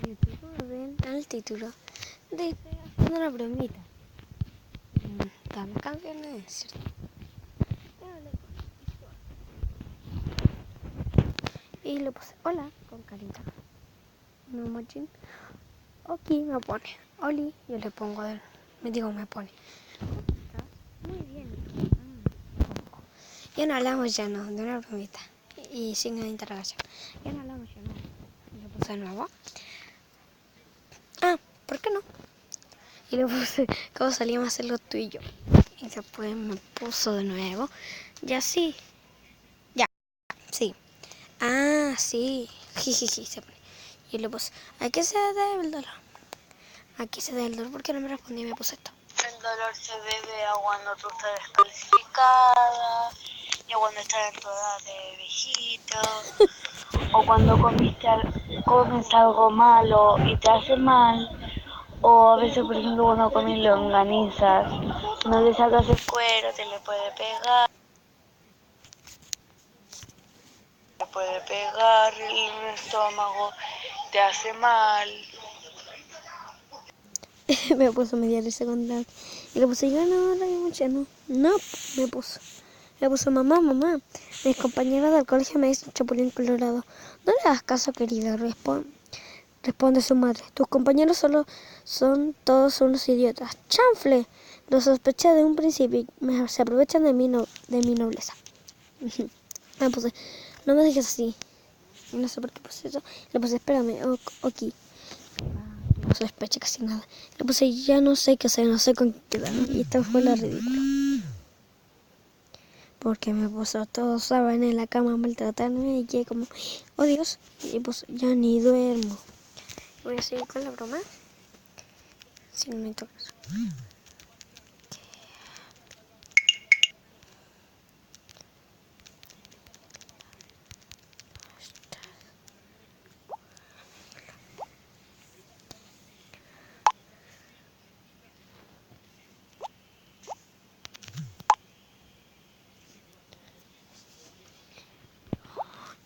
YouTube, como ven al título, dice haciendo una bromita. Están las canciones, ¿cierto? Y le puse hola con carita. No emoji. Ok, me pone Oli. Yo le pongo me pone. Muy bien. Ya no hablamos ya, no, de una bromita. Y sin interrogación. Ya no hablamos ya, no. Le puse de nuevo. ¿Por qué no? Y le puse cómo salíamos a hacerlo tú y yo. Y después me puso de nuevo. Ya sí. Ya, sí. Sí. Jijiji, se pone. Y le puse, ¿a qué se debe el dolor? ¿A qué se debe el dolor? ¿Por qué no me respondí y me puse esto? El dolor se debe a cuando tú estás descalcificada, y a cuando estás en tu edad de viejito, o cuando comes algo malo y te hace mal, o a veces, por ejemplo, cuando comes longanizas, no le sacas el cuero, te le puede pegar. Te puede pegar el estómago, te hace mal. Me puso media risa con la... Y le puse yo, no, mucho, no. No, me puso. Le puso, mamá. Mis compañeros del colegio me dicen chapulín colorado. No le hagas caso, querida, responde su madre. Tus compañeros solo son todos unos idiotas. ¡Chanfle! Lo sospeché de un principio y se aprovechan de mi nobleza. Me puse, no me dejes así. Y no sé por qué puse eso. Le puse, espérame, ok. No sospeché casi nada. Le puse, ya no sé qué hacer, no sé con qué quedarme. Y esta fue la ridícula. Porque me puso todos sábana en la cama a maltratarme y que como, oh Dios, y pues ya ni duermo. Voy a seguir con la broma. Sin minutos.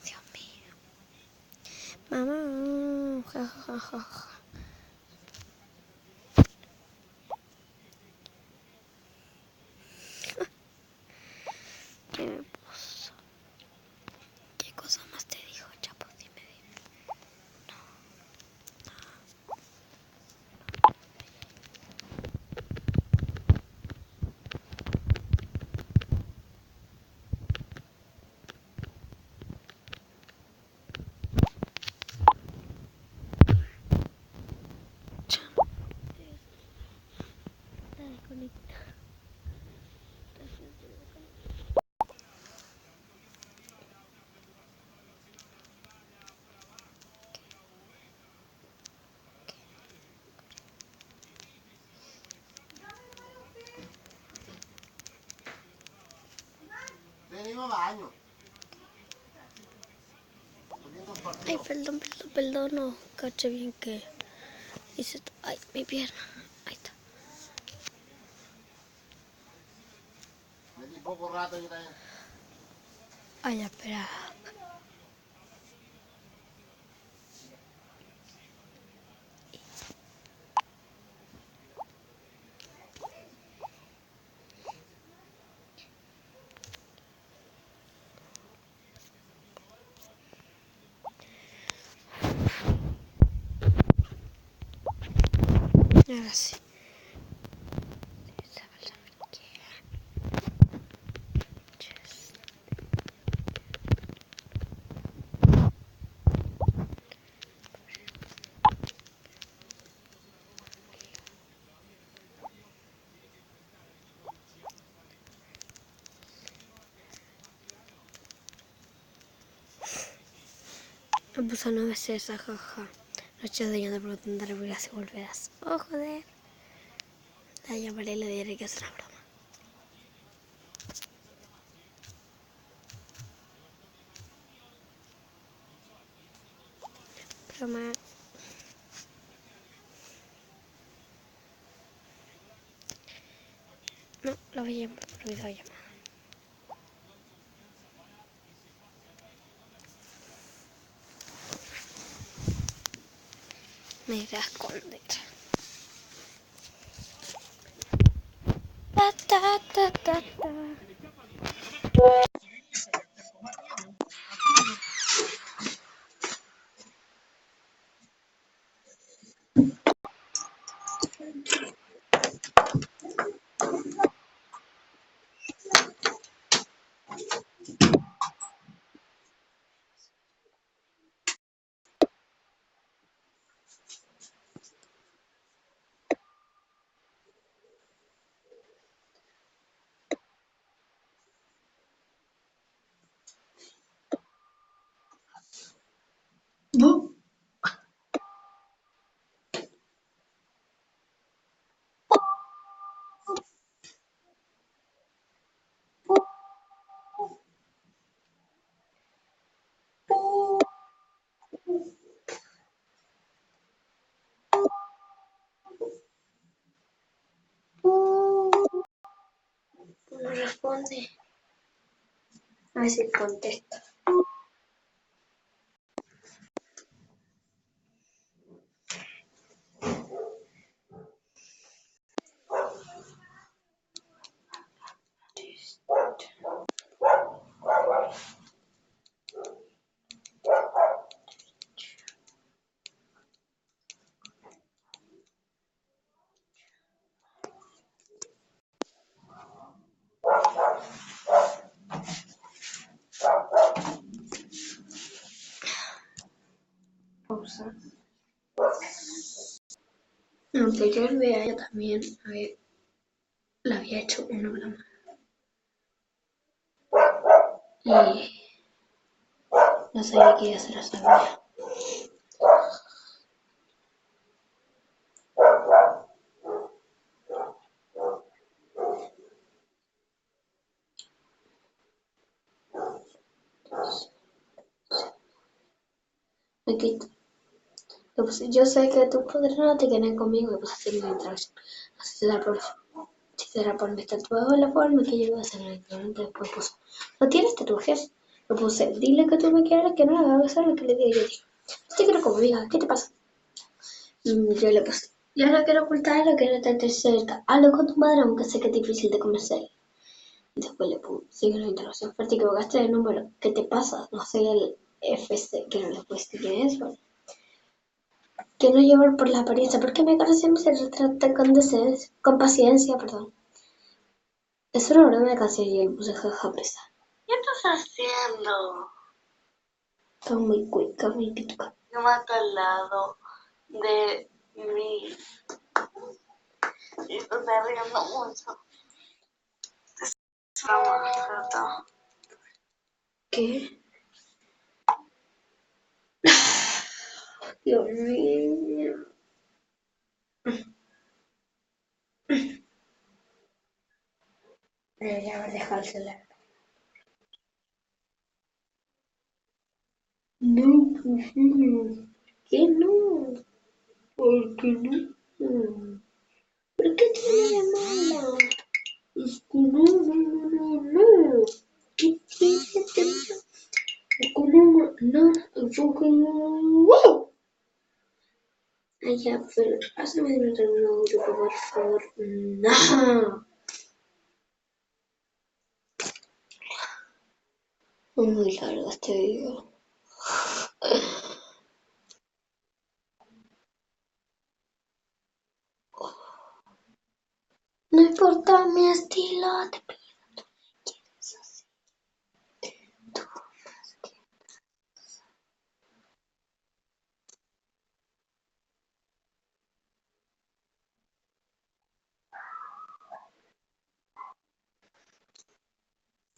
Dios mío. Mamá. Ja, ja, ja, ja. ¿Qué me puso? ¿Qué cosa más te dijo, Chapo? Dime. Está desconectado. Venimos baño. Ay, perdón, no caché bien que hice esto. Ay, mi pierna. Ahí está. Vení poco rato yo también. Ay, espera. Ahora sí. Me puso 9 veces, jaja. Noche de año de preguntar si volverás. Oh, joder. La llamaré y le diré que es una broma. Broma. No, lo voy a llamar por videollamada. Me voy a esconder. Ta, ta, ta, ta, ta. No responde. A ver si contesta. Pausa. Anterior vea yo también le había hecho una broma. Y no sabía que ella se lo sabía. Aquí, yo sé que tus padres no te quieren conmigo y pues hacer una interacción. No sé si será por mi estatura o la forma que yo voy a hacer la interacción. Después puso, no tienes tatuajes. Le puse, dile que tú me quieres, que no le hagas hacer lo que le digo yo. No te quiero como amiga, ¿qué te pasa? Y yo le puse, yo no quiero ocultarlo, quiero estar cerca. Hablo con tu madre, aunque sé que es difícil de convencer. Y después le puse, sigue la interacción. Fuerte que equivocaste el número. ¿Qué te pasa? No soy el FC, que no le puse quién es, bueno. Que no llevar por la apariencia, porque me conocen se retrata con paciencia, perdón. Es una broma de canción y yo le puse jaja presa. ¿Qué estás haciendo? Está muy cuica, muy pituca. No más al lado de mí. Y estás riendo mucho. Es una mascota. ¿Qué? Dios mío. Debería haber dejado el celular. No, pues no. ¿Qué no? ¿Por qué no? ¿Por qué tiene de mala? Es que no. ¿Qué tiene de malo? No, yo que no. Ay, ya, pero hazme de nuevo, por favor. No. Es muy largo este video. No importa mi estilo, te pido, tú me quieres así. Tú más que...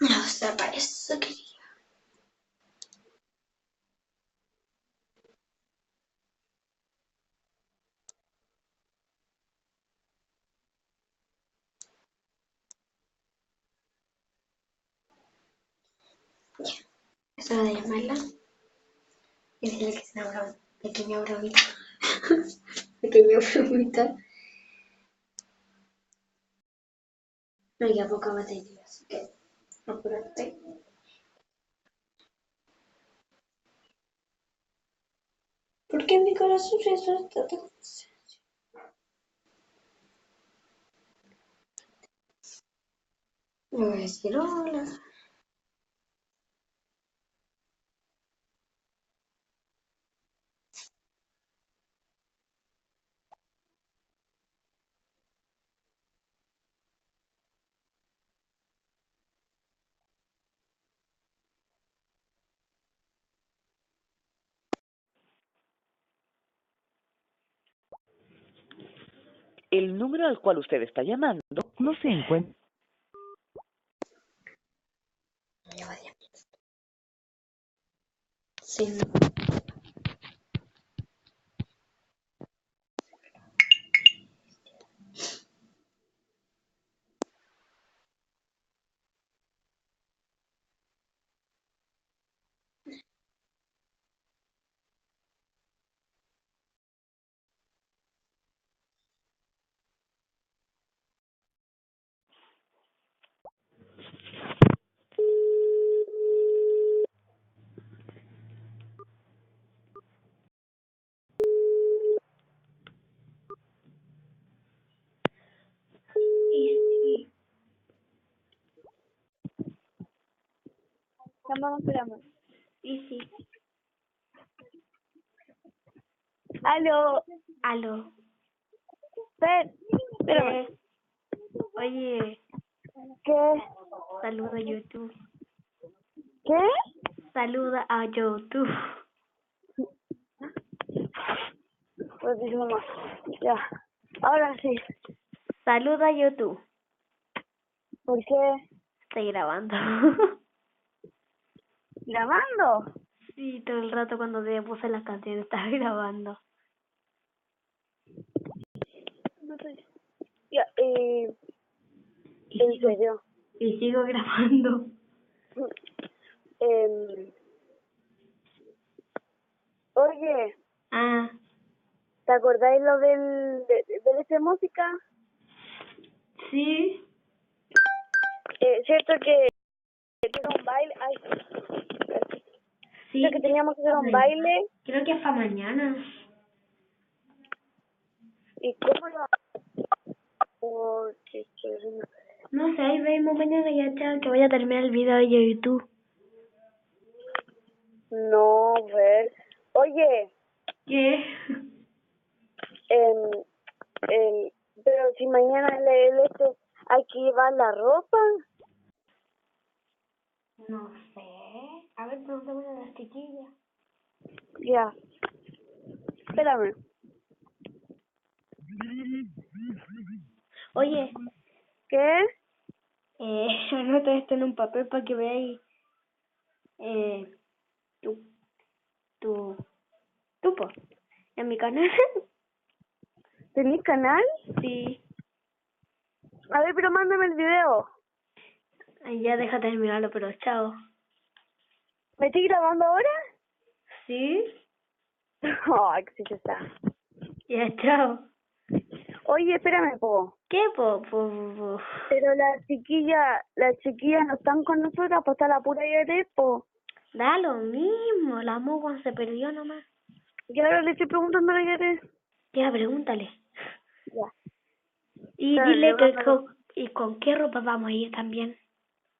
No, o sea, para eso quería. Es hora de llamarla y decirle que es una broma. Pequeña bromita. Pequeña bromita. No hay poca batería, así que apúrate. ¿Por qué mi corazón se está tan... Me voy a decir hola. El número al cual usted está llamando no se encuentra. Sí, no. Esperamos. Y sí. Aló, Aló. espérame. Oye, ¿Qué? saluda a YouTube. ¿Qué? Saluda a YouTube. Pues dice mamá. Ya. Ahora sí. Saluda a YouTube. ¿Por qué? Estoy grabando. ¿Grabando? Sí, todo el rato cuando te puse las canciones estaba grabando. No sé. Ya, Y en sigo, serio. y sigo grabando. Em, Oye, Ah, ¿te acordáis lo del ese música? sí. Cierto que era un baile. Ay, Sí. cierto que teníamos que hacer un baile. Creo que es para mañana. ¿Y cómo lo? Oh, qué chévere. No sé, ahí vemos mañana ya, chao, que voy a terminar el video de YouTube. No, ver. Oye, ¿Qué? em, pero si mañana hay que llevar la ropa. No sé. A ver, pregúntame a las chiquillas. Ya, espérame. Oye, ¿Qué? anota esto en un papel para que veáis tu, tu, po, en mi canal. ¿Tenés canal? Sí. A ver, pero mándame el video. Ay, ya deja terminarlo, pero chao. ¿Me estoy grabando ahora? ¿Sí? Ay, que sí está. Ya, chao. Oye, espérame, po. ¿Qué, po? Pero las chiquillas no están con nosotras, pues está la pura Yare, po. Da lo mismo, la Mogwan se perdió nomás. Y ahora le estoy preguntando a la Yare. Ya, pregúntale. Ya. Y Espérame, le dile voy a que mandar. y con qué ropa vamos a ir también.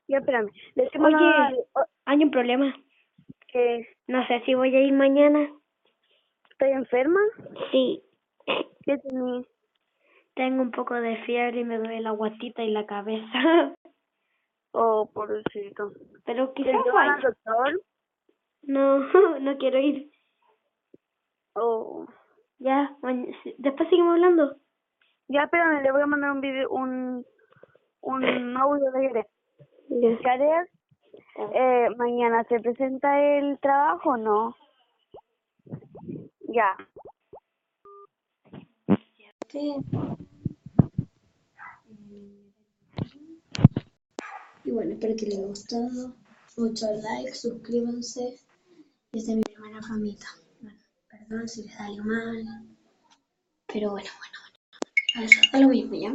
Ya, espérame. Le estoy mandando Oye, hay un problema. que No sé si voy a ir mañana. estoy enferma. Sí. ¿Qué tenés? Tengo un poco de fiebre y me duele la guatita y la cabeza. Oh, pobrecito. Pero ¿Te quizás llevan al vaya. doctor? No, no quiero ir. Oh. Ya, después seguimos hablando. Ya, espérame, le voy a mandar un video, un audio de Yare. Ya. Yare, mañana se presenta el trabajo, ¿no? Ya. Sí. Y bueno, espero que les haya gustado. Muchos likes, suscríbanse. Esta es mi primera famita. Bueno, perdón si les salió mal. Pero bueno. A lo mismo, ¿ya?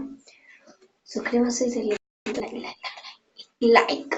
Suscríbanse y se like.